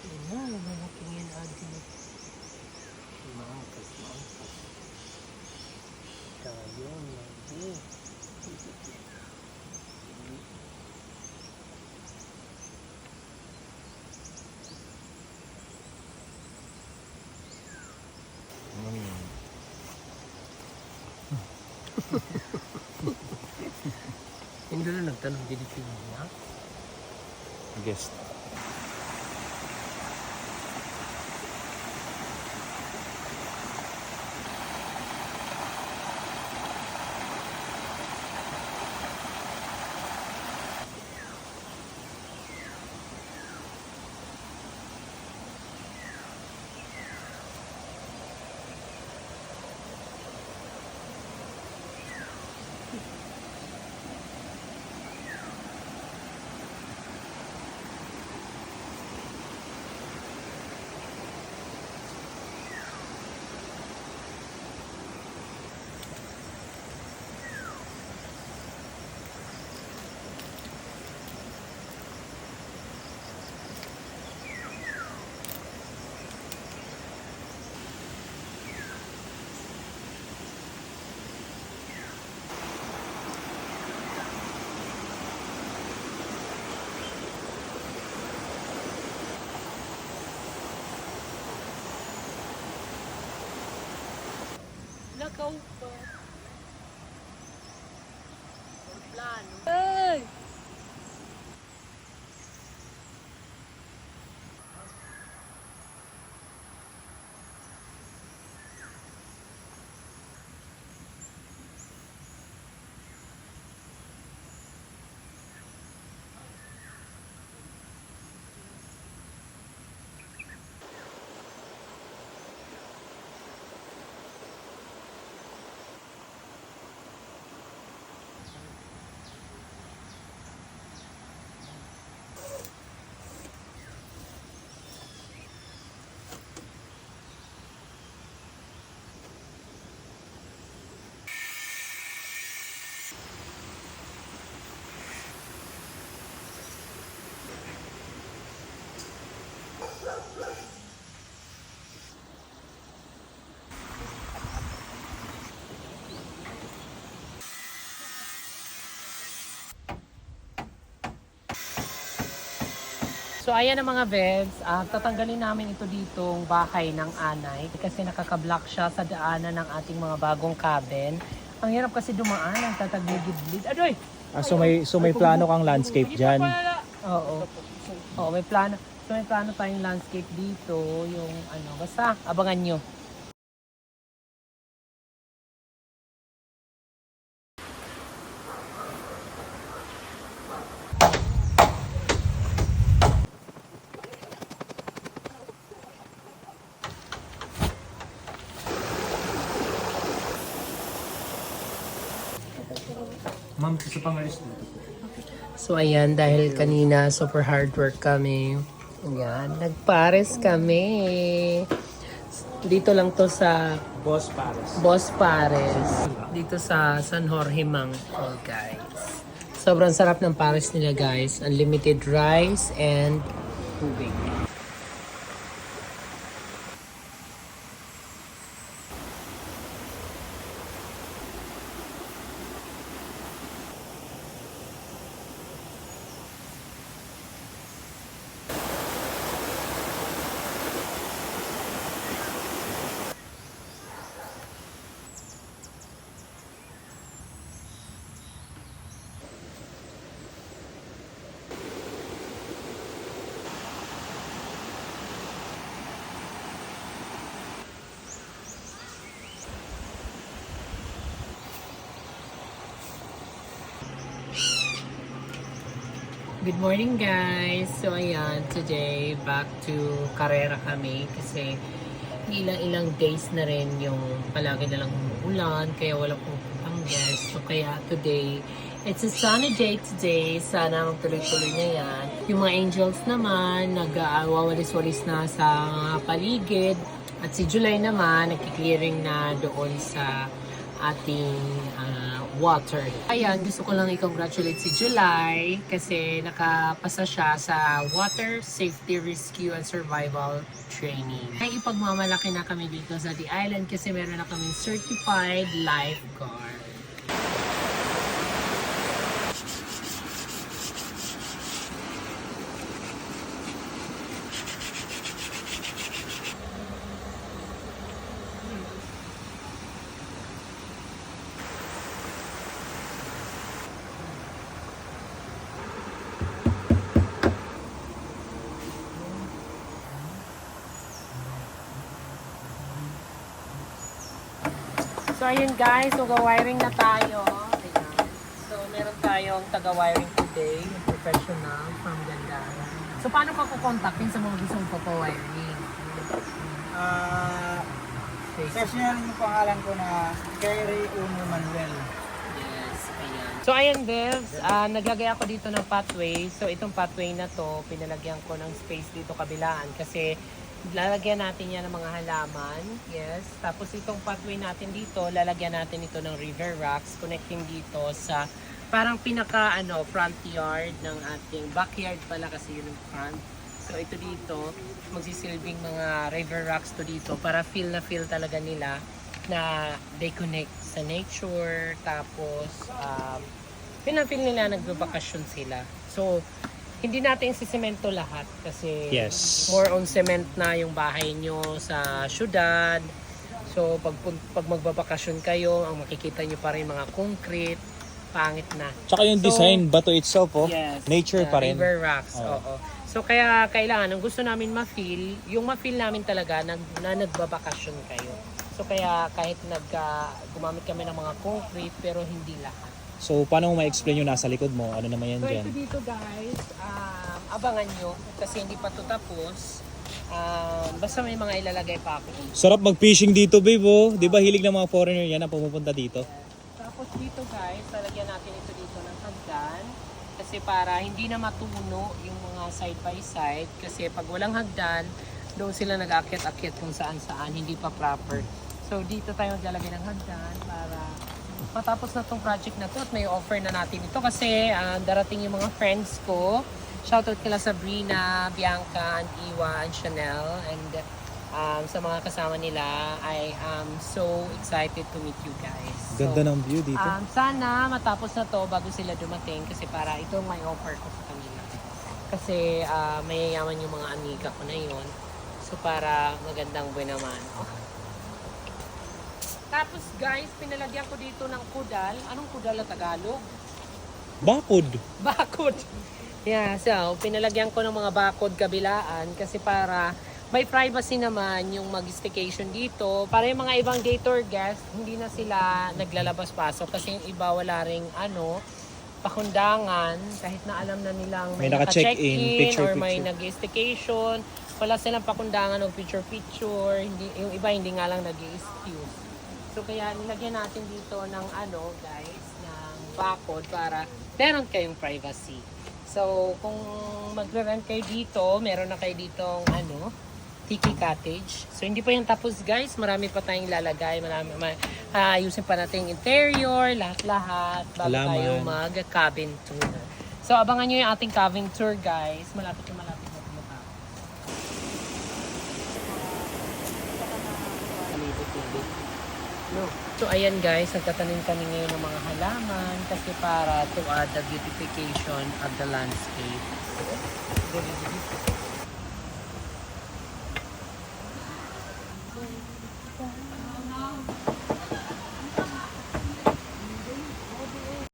Yan, lumalaking yan agad. Maangkas. Tayo, lagi. Hindi na nagtanong dito niya. Guest. Lakaw pa. Plano. Hey! So ayan ang mga beds, tatanggalin namin ito ditong bahay ng anay kasi nakaka-block siya sa daanan ng ating mga bagong cabin. Ang hirap kasi dumaan, ang tatagligid-lid. Adoy! So may plano kang landscape dyan? Oo. Oo, may plano. So may plano tayong landscape dito, yung ano, basta abangan nyo. Ma'am, sa pangalis dito po. So ayan, dahil kanina super hard work kami. Ayan, nagpares kami. Dito lang to sa Boss Pares. Dito sa San Jorge Mangkol, guys. Sobrang sarap ng pares nila, guys. Unlimited rice and tubig. Good morning, guys! So ayan, today back to Carrera kami kasi ilang days na rin yung palagi na lang umuulan kaya wala pong pang guest. So kaya today, it's a sunny day today. Sana magtuloy-tuloy na yan. Yung mga angels naman, nag-awawalis-walis na sa paligid. At si July naman, nagki-clearing na doon sa ating water. Ayan, gusto ko lang i-congratulate si July kasi nakapasa siya sa Water Safety Rescue and Survival Training. Ay ipagmamalaki na kami dito sa The Island kasi meron na kaming certified lifeguard. So ayun guys, taga-wiring na tayo. Ayan. So meron tayong taga-wiring today, yung professional from Ganda. So paano ka kukontakin sa mga gusto mong papawiring? Personal yung pangalan ko na Kerry Uno Manuel. Yes, ayan. So ayan Devs, naglagay ako dito ng pathway. So itong pathway na to, pinalagyan ko ng space dito kabilaan kasi lalagyan natin yan ng mga halaman. Yes. Tapos itong pathway natin dito, lalagyan natin ito ng river rocks connecting dito sa parang pinaka front yard ng ating backyard pala kasi yun yung front. So ito dito, magsisilbing mga river rocks to dito para feel talaga nila na they connect sa nature. Tapos feel nila nagbabakasyon sila. So hindi natin sisemento lahat kasi Yes. more on cement na yung bahay nyo sa syudad. So pag magbabakasyon kayo, ang makikita nyo pa rin mga concrete, pangit na. Tsaka yung So, design, bato itself, Yes, nature pa rin. River rocks, Oo. oo. So kaya kailangan, ang gusto namin ma-feel, yung ma-feel namin talaga na nagbabakasyon kayo. So kaya kahit gumamit kami ng mga concrete pero hindi lahat. So, paano mo ma-explain yung nasa likod mo? Ano naman yan So dyan? ito dito guys, abangan nyo kasi hindi pa to tapos. Basta may mga ilalagay pa ako dito. Sarap mag-fishing dito, babe, oh. Di ba hilig ng mga foreigner yan na pumupunta dito? Tapos dito guys, lalagyan natin ito dito ng hagdan kasi para hindi na matuno yung mga side by side kasi pag walang hagdan, doon sila nag-akyat-akyat kung saan-saan, hindi pa proper. So dito tayo maglalagay ng hagdan para matapos na tong project na to at may offer na natin ito kasi darating yung mga friends ko. Shoutout kila Sabrina, Bianca, and Iwa, and Chanel. And sa mga kasama nila, I am so excited to meet you guys. Ganda ng view dito. Sana matapos na to bago sila dumating kasi para ito may offer ko sa kanila. Kasi mayayaman yung mga amiga ko na yon. So para magandang buwan naman. Tapos guys, pinalagyan ko dito ng kudal. Anong kudal na Tagalog? Bakod. Bakod. Yeah, so pinalagyan ko ng mga bakod kabilaan kasi para may privacy naman yung mag-staycation dito. Para yung mga ibang day tour guests, hindi na sila naglalabas-pasok kasi yung iba wala ring pakundangan kahit na alam na nilang May naka-check-in, or picture. may nag-staycation. Wala silang pakundangan o picture-picture. Hindi, yung iba hindi nga lang nag-excuse. So kaya nilagyan natin dito ng guys, ng bakod para meron kayong privacy. So kung magre-rent kayo dito, meron na kayo ditong tiki cottage. So hindi pa yung tapos guys, marami pa tayong lalagay, ayusin pa natin yung interior, lahat-lahat bago Halaman. tayo mag-cabin tour. So abangan nyo yung ating cabin tour guys, malapit na matapos. So ayan guys, nagtatanim kami ngayon ng mga halaman kasi para to add the beautification of the landscape.